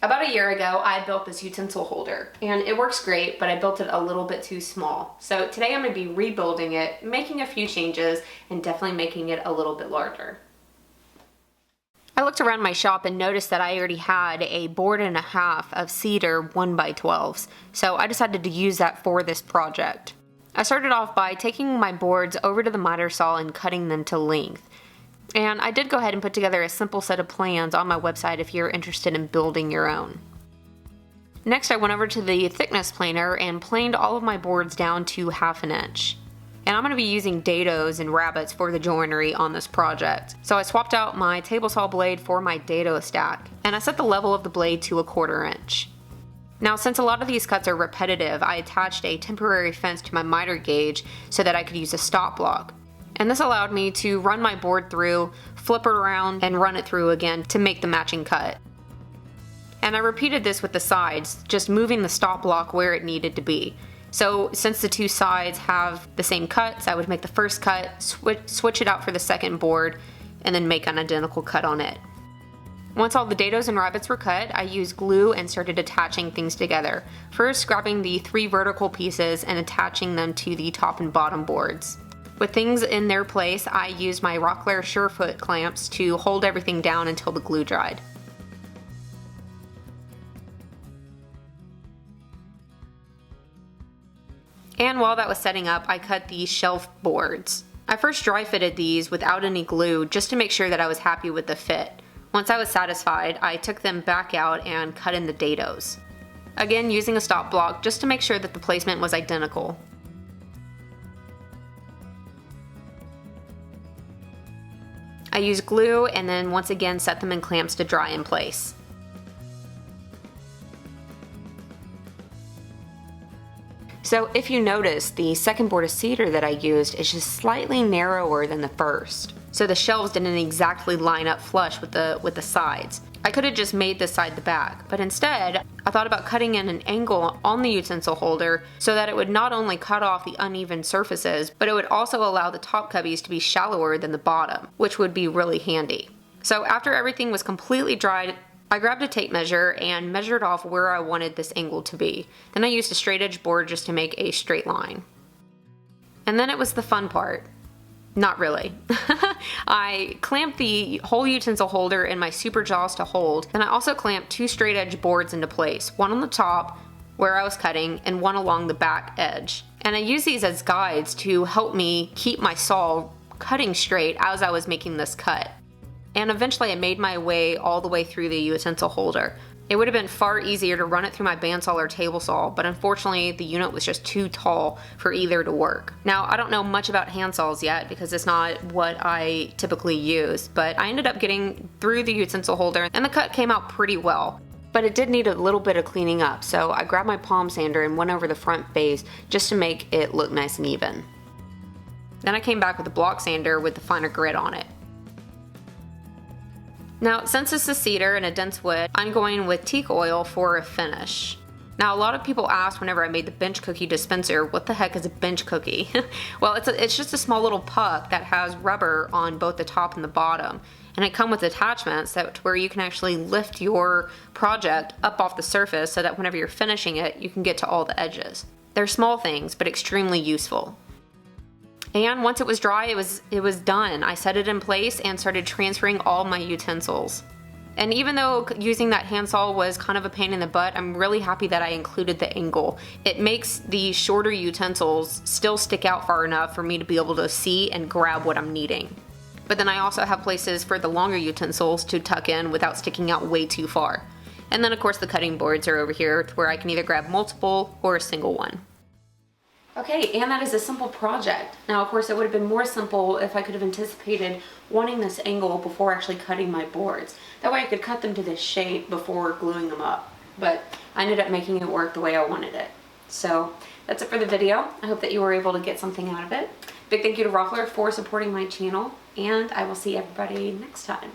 About a year ago, I built this utensil holder, and it works great, but I built it a little bit too small. So today I'm going to be rebuilding it, making a few changes, and definitely making it a little bit larger. I looked around my shop and noticed that I already had a board and a half of cedar 1x12s, so I decided to use that for this project. I started off by taking my boards over to the miter saw and cutting them to length. And I did go ahead and put together a simple set of plans on my website if you're interested in building your own. Next, I went over to the thickness planer and planed all of my boards down to 1/2 inch. And I'm going to be using dados and rabbets for the joinery on this project. So I swapped out my table saw blade for my dado stack, and I set the level of the blade to 1/4 inch. Now, since a lot of these cuts are repetitive, I attached a temporary fence to my miter gauge so that I could use a stop block. And this allowed me to run my board through, flip it around, and run it through again to make the matching cut. And I repeated this with the sides, just moving the stop block where it needed to be. So since the two sides have the same cuts, I would make the first cut, switch it out for the second board, and then make an identical cut on it. Once all the dados and rabbets were cut, I used glue and started attaching things together. First, grabbing the 3 vertical pieces and attaching them to the top and bottom boards. With things in their place, I used my Rockler Surefoot clamps to hold everything down until the glue dried. And while that was setting up, I cut these shelf boards. I first dry fitted these without any glue just to make sure that I was happy with the fit. Once I was satisfied, I took them back out and cut in the dados. Again, using a stop block just to make sure that the placement was identical. I used glue and then once again set them in clamps to dry in place. So if you notice, the second board of cedar that I used is just slightly narrower than the first. So the shelves didn't exactly line up flush with the sides. I could have just made this side the back, but instead I thought about cutting in an angle on the utensil holder so that it would not only cut off the uneven surfaces, but it would also allow the top cubbies to be shallower than the bottom, which would be really handy. So after everything was completely dried, I grabbed a tape measure and measured off where I wanted this angle to be. Then I used a straight edge board just to make a straight line. And then it was the fun part. Not really. I clamped the whole utensil holder in my super jaws to hold, and I also clamped 2 straight edge boards into place, one on the top where I was cutting and one along the back edge. And I used these as guides to help me keep my saw cutting straight as I was making this cut. And eventually I made my way all the way through the utensil holder. It would have been far easier to run it through my bandsaw or table saw, but unfortunately the unit was just too tall for either to work. Now, I don't know much about hand saws yet because it's not what I typically use, but I ended up getting through the utensil holder and the cut came out pretty well. But it did need a little bit of cleaning up, so I grabbed my palm sander and went over the front face just to make it look nice and even. Then I came back with a block sander with the finer grit on it. Now, since this is cedar and a dense wood, I'm going with teak oil for a finish. Now, a lot of people asked whenever I made the bench cookie dispenser, what the heck is a bench cookie? Well, it's just a small little puck that has rubber on both the top and the bottom. And it comes with attachments that where you can actually lift your project up off the surface so that whenever you're finishing it, you can get to all the edges. They're small things, but extremely useful. And once it was dry, it was done. I set it in place and started transferring all my utensils. And even though using that handsaw was kind of a pain in the butt, I'm really happy that I included the angle. It makes the shorter utensils still stick out far enough for me to be able to see and grab what I'm needing. But then I also have places for the longer utensils to tuck in without sticking out way too far. And then of course the cutting boards are over here where I can either grab multiple or a single one. Okay, and that is a simple project. Now, of course, it would have been more simple if I could have anticipated wanting this angle before actually cutting my boards. That way I could cut them to this shape before gluing them up. But I ended up making it work the way I wanted it. So that's it for the video. I hope that you were able to get something out of it. Big thank you to Rockler for supporting my channel, and I will see everybody next time.